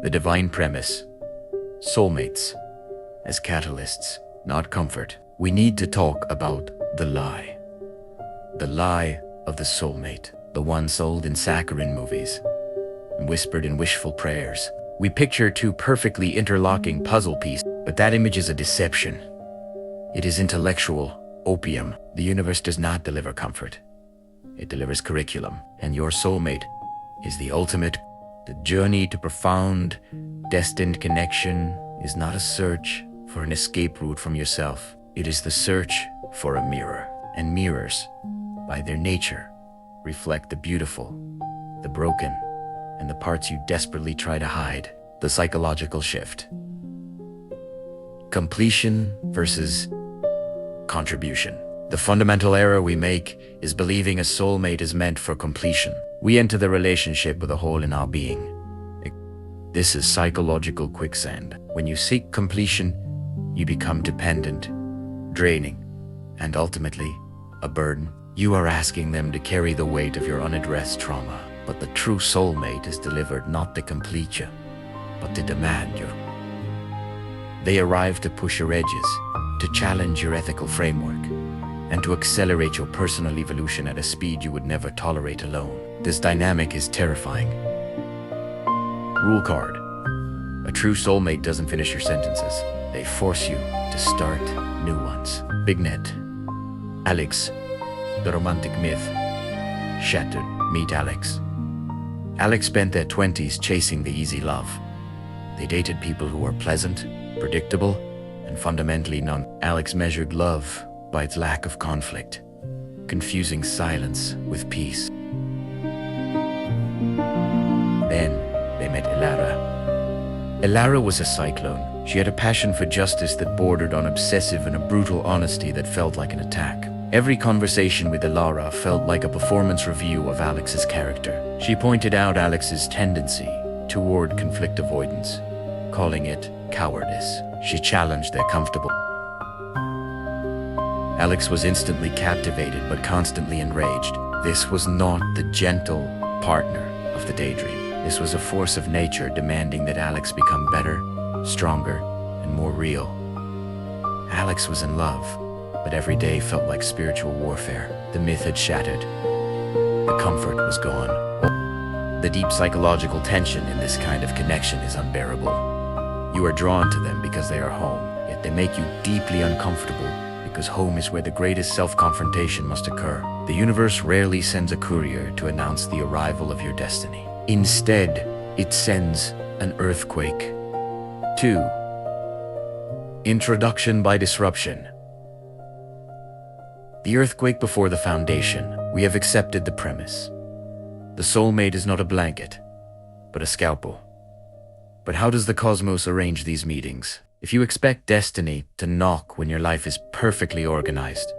The divine premise. Soulmates. As catalysts, not comfort. We need to talk about the lie. The lie of the soulmate. The one sold in saccharine movies and whispered in wishful prayers. We picture two perfectly interlocking puzzle pieces, but that image is a deception. It is intellectual opium. The universe does not deliver comfort. It delivers curriculum, and your soulmate is the ultimate. The journey to profound, destined connection is not a search for an escape route from yourself. It is the search for a mirror. And mirrors, by their nature, reflect the beautiful, the broken, and the parts you desperately try to hide. The psychological shift. Completion versus contribution. The fundamental error we make is believing a soulmate is meant for completion. We enter the relationship with a hole in our being. This is psychological quicksand. When you seek completion, you become dependent, draining, and ultimately, a burden. You are asking them to carry the weight of your unaddressed trauma. But the true soulmate is delivered not to complete you, but to demand you. They arrive to push your edges, to challenge your ethical framework, and to accelerate your personal evolution at a speed you would never tolerate alone. This dynamic is terrifying. Rule card. A true soulmate doesn't finish your sentences. They force you to start new ones. Big net. Alex, the romantic myth. Shattered. Meet Alex. Alex spent their 20s chasing the easy love. They dated people who were pleasant, predictable, and fundamentally non. Alex measured love by its lack of conflict, confusing silence with peace. Then they met Elara. Elara was a cyclone. She had a passion for justice that bordered on obsessive and a brutal honesty that felt like an attack. Every conversation with Elara felt like a performance review of Alex's character. She pointed out Alex's tendency toward conflict avoidance, calling it cowardice. She challenged their comfortable. Alex was instantly captivated but constantly enraged. This was not the gentle partner of the daydream. This was a force of nature demanding that Alex become better, stronger, and more real. Alex was in love, but every day felt like spiritual warfare. The myth had shattered. The comfort was gone. The deep psychological tension in this kind of connection is unbearable. You are drawn to them because they are home, yet they make you deeply uncomfortable because home is where the greatest self-confrontation must occur. The universe rarely sends a courier to announce the arrival of your destiny. Instead, it sends an earthquake. 2. Introduction by disruption. The earthquake before the foundation. We have accepted the premise. The soulmate is not a blanket, but a scalpel. But how does the cosmos arrange these meetings? If you expect destiny to knock when your life is perfectly organized,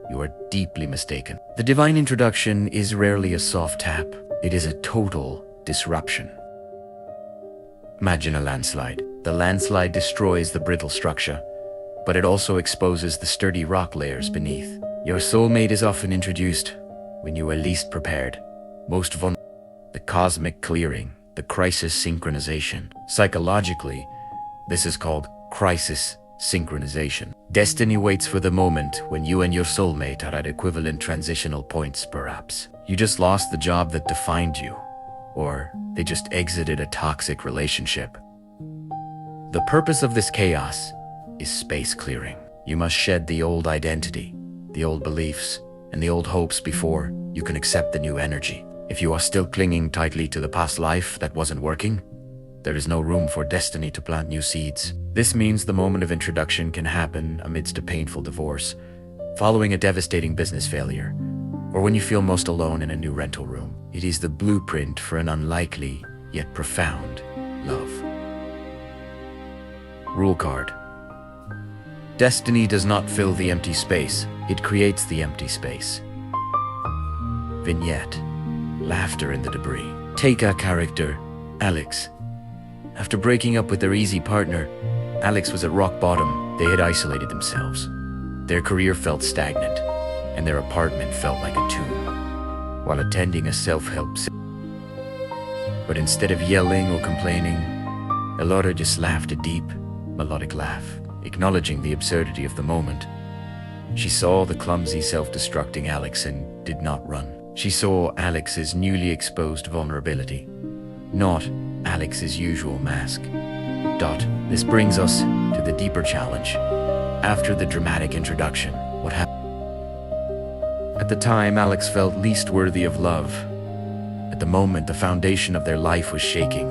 you are deeply mistaken. The divine introduction is rarely a soft tap. It is a total disruption. Imagine a landslide. The landslide destroys the brittle structure, but it also exposes the sturdy rock layers beneath. Your soulmate is often introduced when you are least prepared, most vulnerable. The cosmic clearing, the crisis synchronization. Psychologically, this is called crisis synchronization. Destiny waits for the moment when you and your soulmate are at equivalent transitional points, perhaps. You just lost the job that defined you, or they just exited a toxic relationship. The purpose of this chaos is space clearing. You must shed the old identity, the old beliefs, and the old hopes before you can accept the new energy. If you are still clinging tightly to the past life that wasn't working, there is no room for destiny to plant new seeds. This means the moment of introduction can happen amidst a painful divorce, following a devastating business failure, or when you feel most alone in a new rental room. It is the blueprint for an unlikely yet profound love. Rule card. Destiny does not fill the empty space, it creates the empty space. Vignette. Laughter in the debris. Take our character, Alex. After breaking up with their easy partner, Alex was at rock bottom. They had isolated themselves. Their career felt stagnant, and their apartment felt like a tomb, while attending a self-help. But instead of yelling or complaining, Elora just laughed a deep, melodic laugh, acknowledging the absurdity of the moment. She saw the clumsy, self-destructing Alex and did not run. She saw Alex's newly exposed vulnerability, not Alex's usual mask. This brings us to the deeper challenge. After the dramatic introduction, what happened? At the time, Alex felt least worthy of love. At the moment, the foundation of their life was shaking.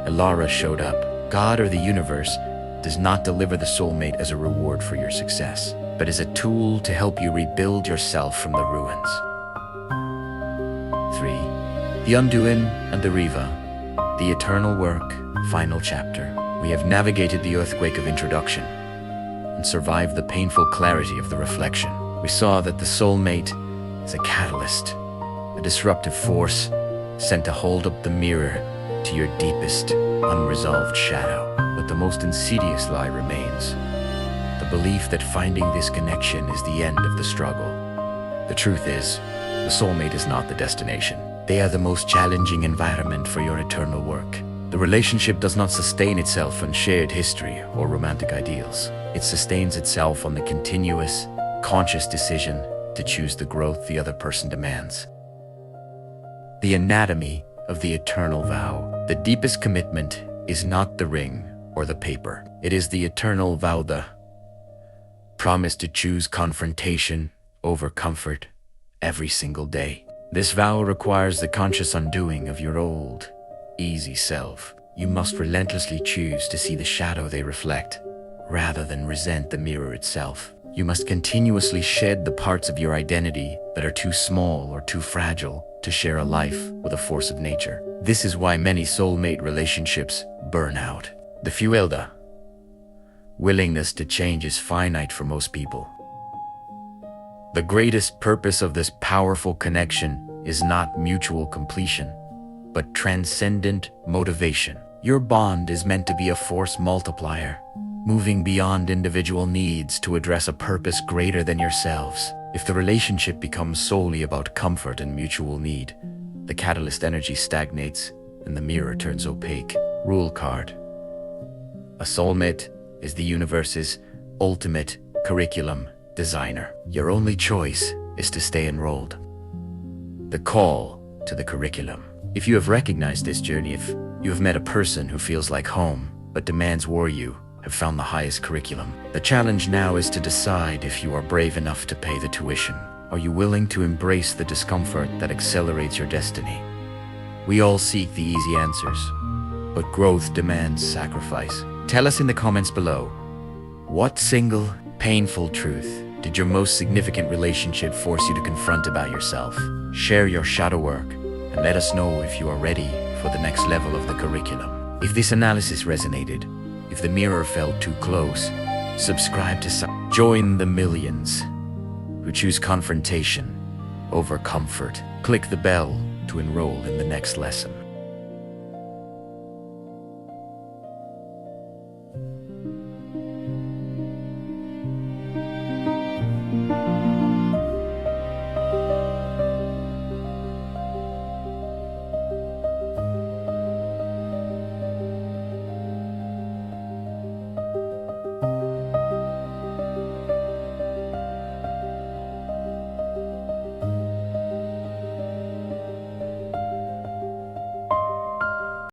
Elora showed up. God or the universe does not deliver the soulmate as a reward for your success, but as a tool to help you rebuild yourself from the ruins. 3. The Undoing and the Riva. The Eternal Work, Final Chapter. We have navigated the earthquake of introduction and survived the painful clarity of the reflection. We saw that the soulmate is a catalyst, a disruptive force sent to hold up the mirror to your deepest, unresolved shadow. But the most insidious lie remains: the belief that finding this connection is the end of the struggle. The truth is, the soulmate is not the destination. They are the most challenging environment for your eternal work. The relationship does not sustain itself on shared history or romantic ideals. It sustains itself on the continuous, conscious decision to choose the growth the other person demands. The anatomy of the eternal vow. The deepest commitment is not the ring or the paper. It is the eternal vow, the promise to choose confrontation over comfort every single day. This vow requires the conscious undoing of your old, easy self. You must relentlessly choose to see the shadow they reflect, rather than resent the mirror itself. You must continuously shed the parts of your identity that are too small or too fragile to share a life with a force of nature. This is why many soulmate relationships burn out. The fuelda. Willingness to change is finite for most people. The greatest purpose of this powerful connection is not mutual completion, but transcendent motivation. Your bond is meant to be a force multiplier, moving beyond individual needs to address a purpose greater than yourselves. If the relationship becomes solely about comfort and mutual need, the catalyst energy stagnates and the mirror turns opaque. Rule card. A soulmate is the universe's ultimate curriculum designer. Your only choice is to stay enrolled. The call to the curriculum. If you have recognized this journey, if you have met a person who feels like home but demands war, you have found the highest curriculum. The challenge now is to decide if you are brave enough to pay the tuition. Are you willing to embrace the discomfort that accelerates your destiny? We all seek the easy answers, but growth demands sacrifice. Tell us in the comments below, what single, painful truth did your most significant relationship force you to confront about yourself? Share your shadow work and let us know if you are ready for the next level of the curriculum. If this analysis resonated, if the mirror felt too close, subscribe to join the millions who choose confrontation over comfort. Click the bell to enroll in the next lesson.